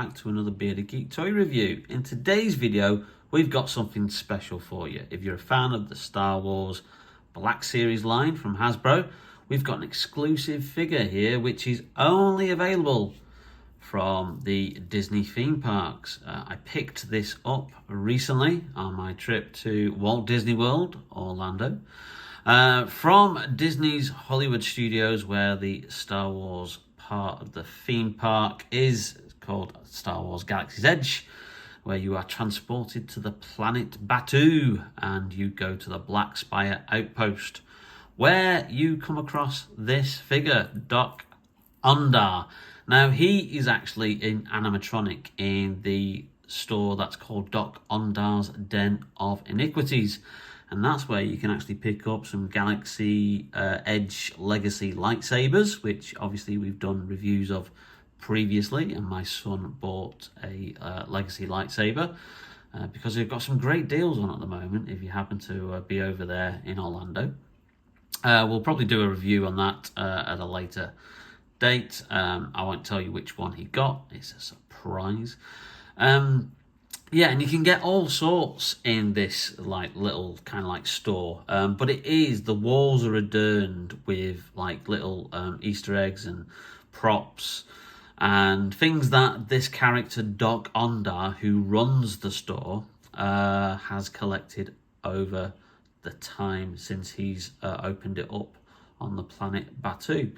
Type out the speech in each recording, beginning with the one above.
back to another Bearded Geek toy review. In today's video, we've got something special for you. If you're a fan of the Star Wars Black Series line from Hasbro, we've got an exclusive figure here which is only available from the Disney theme parks. I picked this up recently on my trip to Walt Disney World, Orlando, from Disney's Hollywood Studios, where the Star Wars part of the theme park is called Star Wars Galaxy's Edge, where you are transported to the planet Batuu and you go to the Black Spire Outpost, where you come across this figure, Dok-Ondar. Now, he is actually an animatronic in the store that's called Dok-Ondar's Den of Iniquities. And that's where you can actually pick up some Galaxy Edge Legacy lightsabers, which obviously we've done reviews of previously. And my son bought a Legacy lightsaber because they've got some great deals on at the moment if you happen to be over there in Orlando. We'll probably do a review on that at a later date. I won't tell you which one he got. It's a surprise. Yeah, and you can get all sorts in this like little kind of like store, but the walls are adorned with like little Easter eggs and props and things that this character Dok-Ondar, who runs the store, has collected over the time since he's opened it up on the planet Batuu.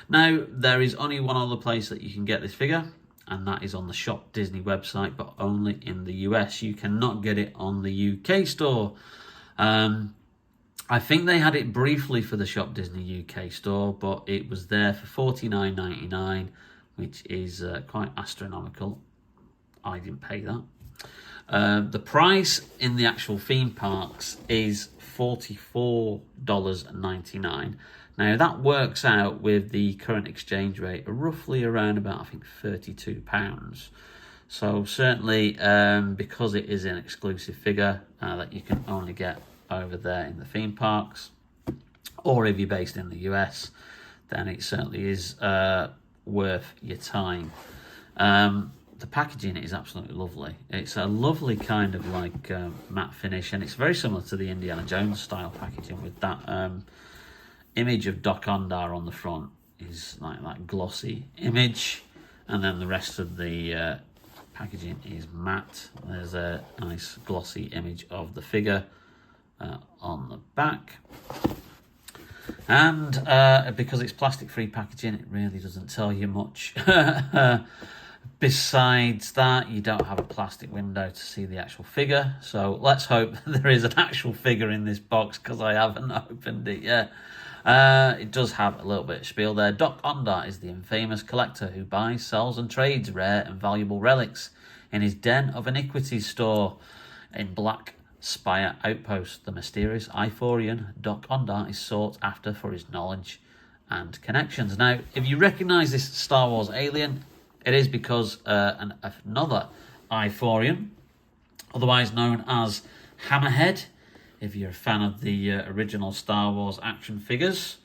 Now, there is only one other place that you can get this figure, and that is on the Shop Disney website, but only in the US. You cannot get it on the UK store. I think they had it briefly for the Shop Disney UK store, but it was there for $49.99, which is quite astronomical. I didn't pay that. The price in the actual theme parks is $44.99. Now, that works out with the current exchange rate roughly around about, I think, £32. So certainly, because it is an exclusive figure that you can only get over there in the theme parks, or if you're based in the US, then it certainly is worth your time. The packaging is absolutely lovely. It's a lovely kind of like matte finish, and it's very similar to the Indiana Jones style packaging with that image of Dok-Ondar on the front is like that glossy image, and then the rest of the packaging is matte. There's a nice glossy image of the figure on the back, and because it's plastic free packaging, it really doesn't tell you much. Besides that, you don't have a plastic window to see the actual figure, so let's hope there is an actual figure in this box, because I haven't opened it yet. It does have a little bit of spiel there. Dok-Ondar is the infamous collector who buys, sells and trades rare and valuable relics in his Den of Iniquities store in Black Spire Outpost. The mysterious Ithorian Dok-Ondar is sought after for his knowledge and connections. Now, if you recognise this Star Wars alien, it is because another Ithorian, otherwise known as Hammerhead, if you're a fan of the original Star Wars action figures,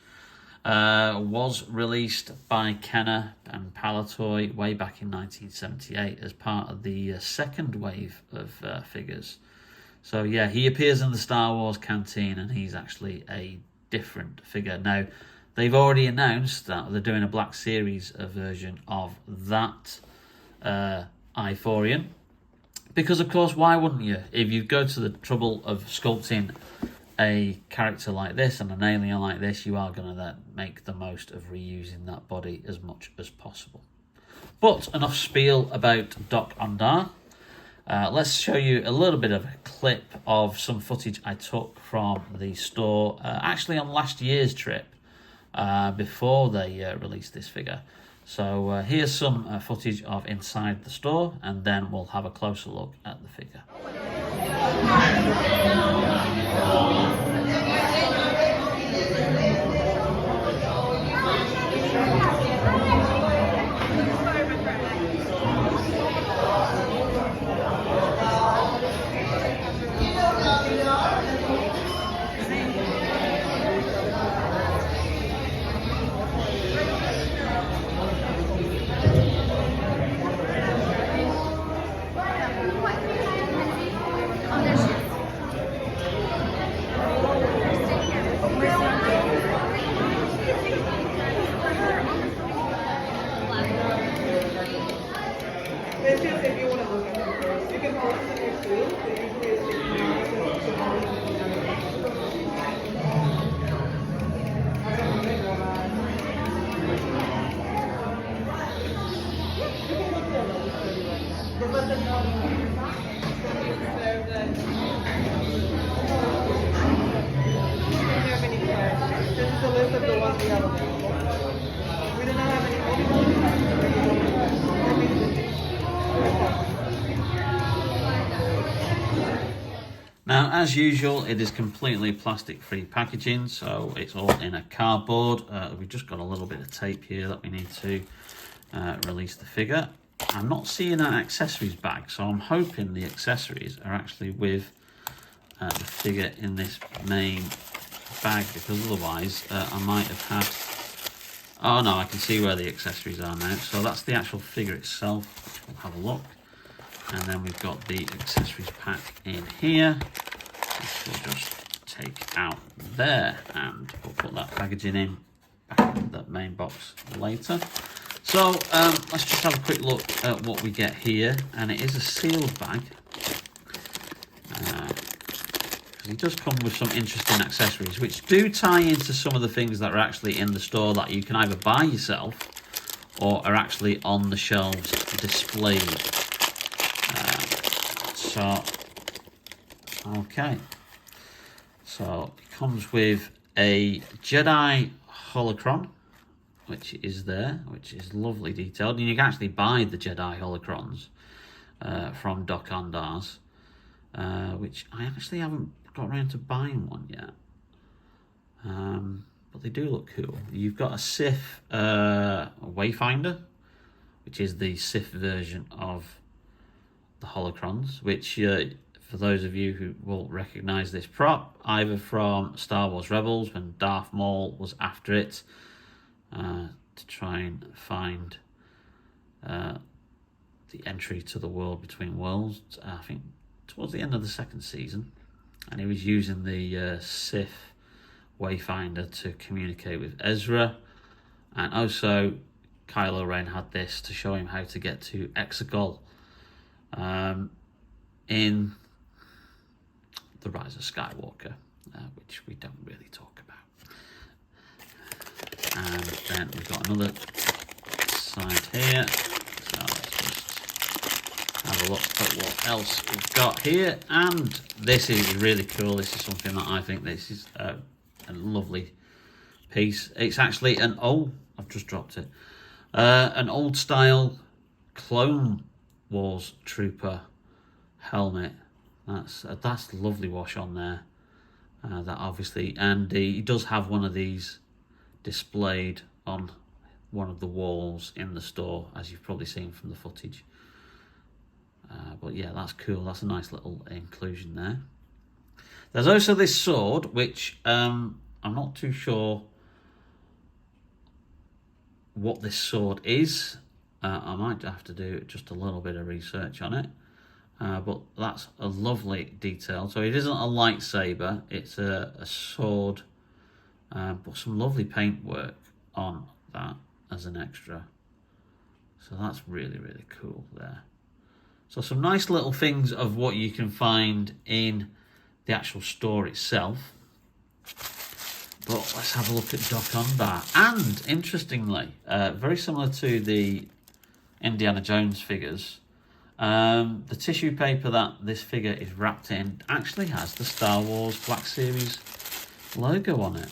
was released by Kenner and Palitoy way back in 1978 as part of the second wave of figures. So yeah, he appears in the Star Wars canteen, and he's actually a different figure. Now, they've already announced that they're doing a Black Series version of that Ithorian. Because, of course, why wouldn't you? If you go to the trouble of sculpting a character like this and an alien like this, you are going to make the most of reusing that body as much as possible. But enough spiel about Dok-Ondar. Let's show you a little bit of a clip of some footage I took from the store, actually on last year's trip, before they released this figure. So here's some footage of inside the store, and then we'll have a closer look at the figure. Now, as usual, it is completely plastic-free packaging, so it's all in a cardboard. We've just got a little bit of tape here that we need to release the figure. I'm not seeing an accessories bag, so I'm hoping the accessories are actually with the figure in this main bag, because otherwise I might have had... Oh no, I can see where the accessories are now. So that's the actual figure itself. We'll have a look. And then we've got the accessories pack in here, which we'll just take out there, and we'll put that packaging in back in the main box later. So let's just have a quick look at what we get here, and it is a sealed bag. It does come with some interesting accessories, which do tie into some of the things that are actually in the store that you can either buy yourself or are actually on the shelves displayed. Okay, so it comes with a Jedi holocron, which is there, which is lovely detailed, and you can actually buy the Jedi holocrons from Dok-Ondar's, which I actually haven't got around to buying one yet, but they do look cool. You've got a Sith Wayfinder, which is the Sith version of the holocrons, which for those of you who will recognise this prop, either from Star Wars Rebels when Darth Maul was after it to try and find the entry to the world between worlds, I think towards the end of the second season, and he was using the Sith Wayfinder to communicate with Ezra, and also Kylo Ren had this to show him how to get to Exegol in The Rise of Skywalker, which we don't really talk about. And then we've got another side here, so let's just have a look at what else we've got here. And this is really cool. This is something that I think this is a lovely piece. It's actually an old, I've just dropped it, an old style Clone Wars Trooper helmet. That's lovely wash on there. That obviously, and he does have one of these displayed on one of the walls in the store, as you've probably seen from the footage. But yeah, that's cool. That's a nice little inclusion there. There's also this sword, which I'm not too sure what this sword is. I might have to do just a little bit of research on it. But that's a lovely detail. So it isn't a lightsaber, it's a sword, but some lovely paintwork on that as an extra. So that's really, really cool there. So some nice little things of what you can find in the actual store itself. But let's have a look at Dok-Ondar. And interestingly, very similar to the Indiana Jones figures, the tissue paper that this figure is wrapped in actually has the Star Wars Black Series logo on it,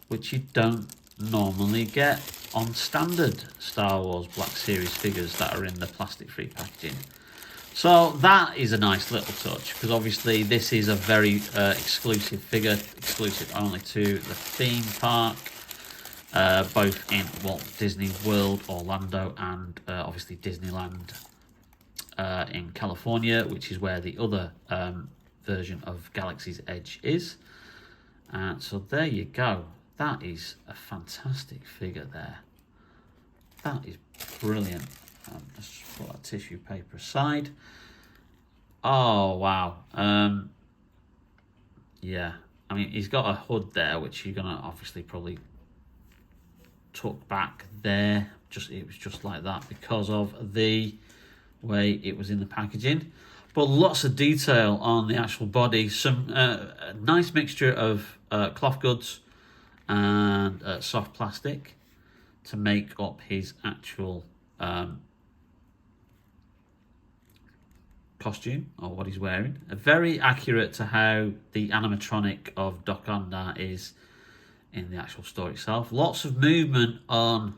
which you don't normally get on standard Star Wars Black Series figures that are in the plastic-free packaging. So that is a nice little touch, because obviously this is a very exclusive figure, exclusive only to the theme park, both in Walt Disney World, Orlando, and obviously Disneyland in California, which is where the other version of Galaxy's Edge is. So there you go. That is a fantastic figure there. That is brilliant. Let's just put that tissue paper aside. Oh, wow. Yeah. I mean, he's got a hood there, which you're going to obviously probably tuck back there. It was just like that because of the way it was in the packaging. but lots of detail on the actual body. Some a nice mixture of cloth goods and soft plastic to make up his actual costume, or what he's wearing. Very accurate to how the animatronic of Dok-Ondar is in the actual story itself. Lots of movement on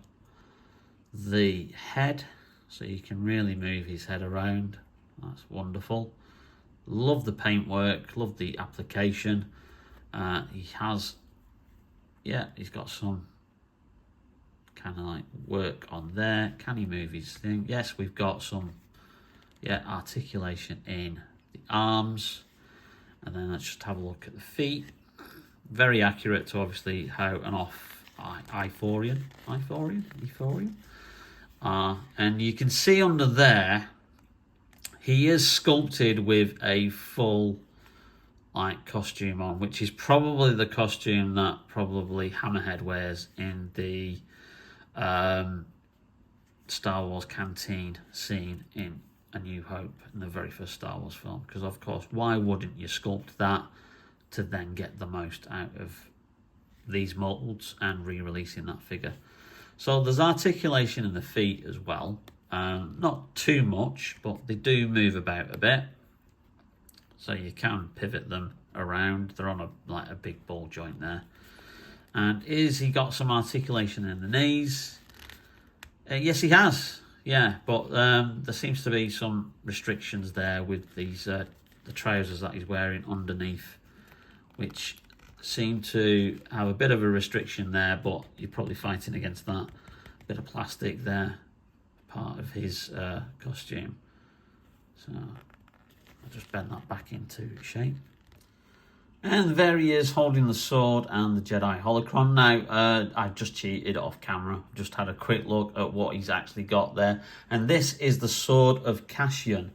the head, so you can really move his head around. That's wonderful. Love the paintwork, love the application. He has, he's got some kind of like work on there. Can he move his thing? Yes, we've got some articulation in the arms. And then let's just have a look at the feet. Very accurate to obviously how an Iphorian. And you can see under there, he is sculpted with a full costume on, which is probably the costume that probably Hammerhead wears in the Star Wars canteen scene in A New Hope, in the very first Star Wars film. Because of course, why wouldn't you sculpt that to then get the most out of these molds and re-releasing that figure? So there's articulation in the feet as well. Not too much, but they do move about a bit. So you can pivot them around. They're on a big ball joint there. And he got some articulation in the knees? Yes, he has. Yeah, but there seems to be some restrictions there with these the trousers that he's wearing underneath, which seem to have a bit of a restriction there, but you're probably fighting against that. Bit of plastic there, part of his costume. So I'll just bend that back into shape. And there he is holding the sword and the Jedi holocron. Now, I've just cheated off camera. Just had a quick look at what he's actually got there. And this is the Sword of Cassian.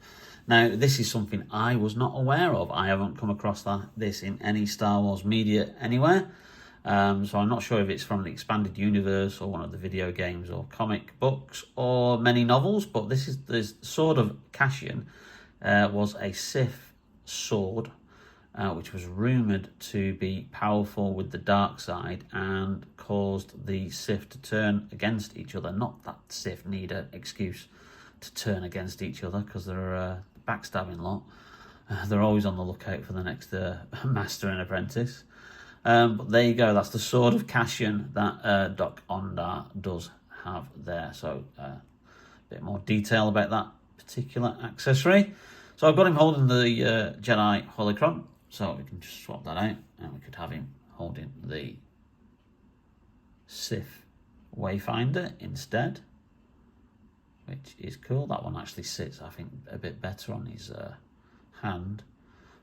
Now, this is something I was not aware of. I haven't come across this in any Star Wars media anywhere. So I'm not sure if it's from the expanded universe or one of the video games or comic books or many novels. But this is the Sword of Cassian. Was a Sith sword, which was rumoured to be powerful with the dark side and caused the Sith to turn against each other. Not that Sith need an excuse to turn against each other, because they're a backstabbing lot. They're always on the lookout for the next master and apprentice. But there you go, that's the Sword of Cassian that Dok-Ondar does have there. So a bit more detail about that particular accessory. So I've got him holding the Jedi holocron, so we can just swap that out, and we could have him holding the Sith Wayfinder instead, which is cool. That one actually sits, I think, a bit better on his hand.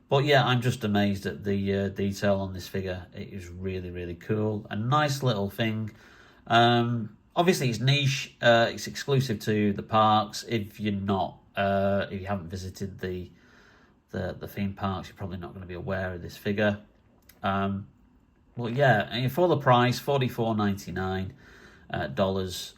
But yeah, I'm just amazed at the detail on this figure. It is really, really cool. A nice little thing. Obviously, it's niche. It's exclusive to the parks. If you're not, if you haven't visited the theme parks, you're probably not going to be aware of this figure. Well, yeah, and for the price, $44.99 dollars.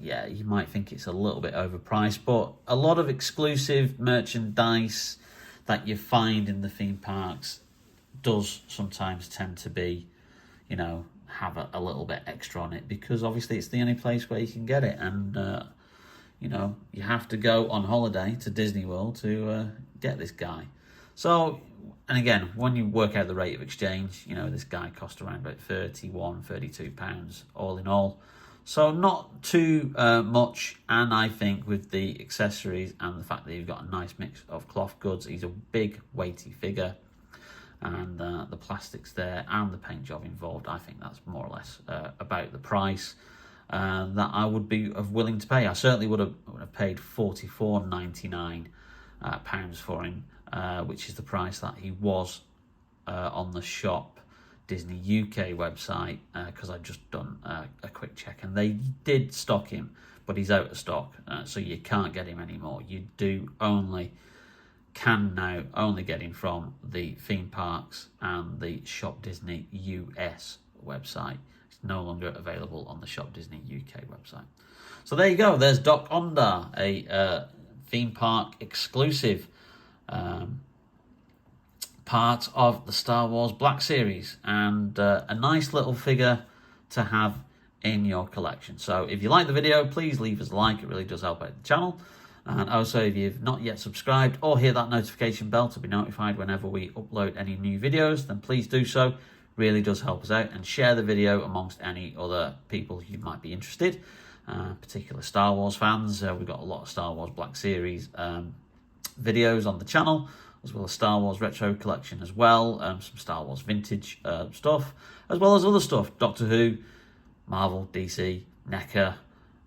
Yeah, you might think it's a little bit overpriced, but a lot of exclusive merchandise that you find in the theme parks does sometimes tend to be, have a little bit extra on it, because obviously it's the only place where you can get it, and you have to go on holiday to Disney World to get this guy. So, and again, when you work out the rate of exchange, this guy cost around about £32 all in all. So not too much, and I think with the accessories and the fact that you've got a nice mix of cloth goods, he's a big weighty figure, and the plastics there and the paint job involved, I think that's more or less about the price that I would be willing to pay. I certainly would have paid £44.99 pounds for him, which is the price that he was on the shop Disney UK website, because I've just done a quick check, and they did stock him, but he's out of stock, so you can't get him anymore. You can now only get him from the theme parks and the Shop Disney US website. It's no longer available on the Shop Disney UK website. So there you go. There's Dok-Ondar, a theme park exclusive. Part of the Star Wars Black Series, and a nice little figure to have in your collection. So if you like the video, please leave us a like. It really does help out the channel. And also, if you've not yet subscribed or hit that notification bell to be notified whenever we upload any new videos, then please do so. Really does help us out. And share the video amongst any other people who might be interested, particular Star Wars fans. We've got a lot of Star Wars Black Series videos on the channel, as well as Star Wars Retro Collection as well, some Star Wars vintage stuff, as well as other stuff, Doctor Who, Marvel, DC, NECA.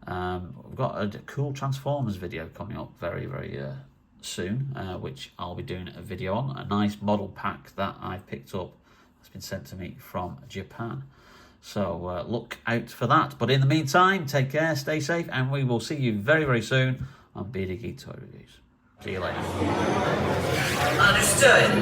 We've got a cool Transformers video coming up very, very soon, which I'll be doing a video on. A nice model pack that I've picked up that's been sent to me from Japan. So look out for that. But in the meantime, take care, stay safe, and we will see you very, very soon on Bearded Geek Toy Reviews. See you later. Understood.